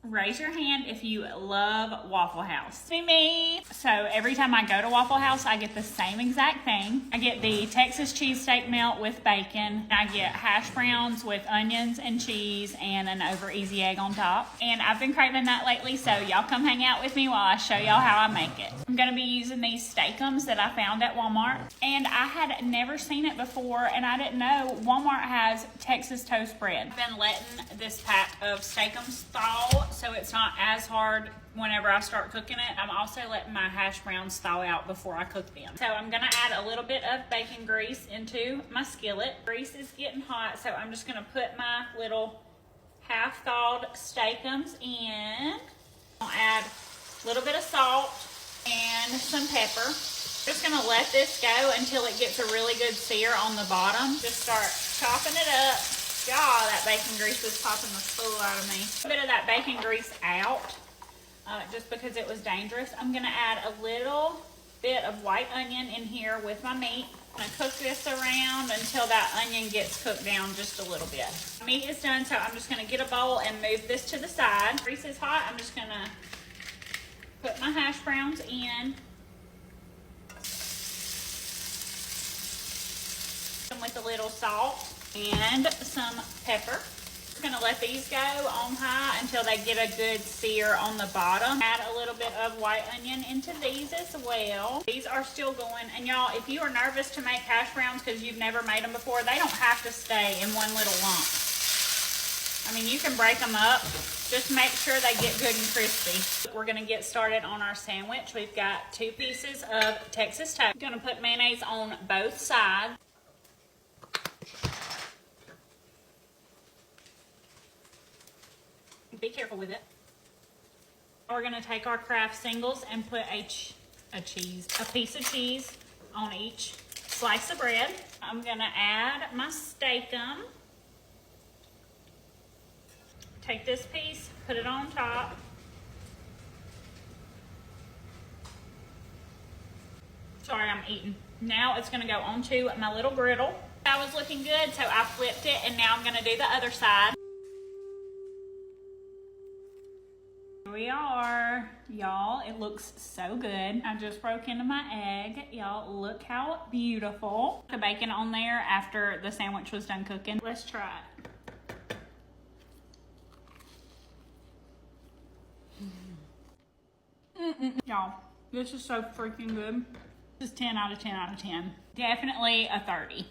Raise your hand if you love Waffle House. Me. So every time I go to Waffle House, I get the same exact thing. I get the Texas cheesesteak melt with bacon. I get hash browns with onions and cheese and an over easy egg on top. And I've been craving that lately, so y'all come hang out with me while I show y'all how I make it. I'm gonna be using these steakums that I found at Walmart. And I had never seen it before, and I didn't know Walmart has Texas toast bread. I've been letting this pack of steakums thaw so it's not as hard whenever I start cooking it. I'm also letting my hash browns thaw out before I cook them. So I'm gonna add a little bit of bacon grease into my skillet. Grease is getting hot, so I'm just gonna put my little half thawed steakums in. I'll add a little bit of salt and some pepper. Just gonna let this go until it gets a really good sear on the bottom. Just start chopping it up. God, that bacon grease is popping the fool out of me. A bit of that bacon grease out, just because it was dangerous. I'm gonna add a little bit of white onion in here with my meat. I'm gonna cook this around until that onion gets cooked down just a little bit. Meat is done, so I'm just gonna get a bowl and move this to the side. Grease is hot. I'm just gonna put my hash browns in. With a little salt and some pepper. Just gonna let these go on high until they get a good sear on the bottom. Add a little bit of white onion into these as well. These are still going, and y'all, if you are nervous to make hash browns because you've never made them before, they don't have to stay in one little lump. I mean, you can break them up. Just make sure they get good and crispy. We're gonna get started on our sandwich. We've got 2 pieces of Texas toast. I'm gonna put mayonnaise on both sides. Be careful with it. We're gonna take our Kraft singles and put a piece of cheese on each slice of bread. I'm gonna add my steakum. Take this piece, put it on top. Sorry, I'm eating. Now it's gonna go onto my little griddle. That was looking good, so I flipped it, and now I'm gonna do the other side. Here we are, y'all. It looks so good. I just broke into my egg. Y'all, look how beautiful. The bacon on there after the sandwich was done cooking. Let's try it. Y'all, this is so freaking good. This is 10 out of 10 out of 10. Definitely a 30.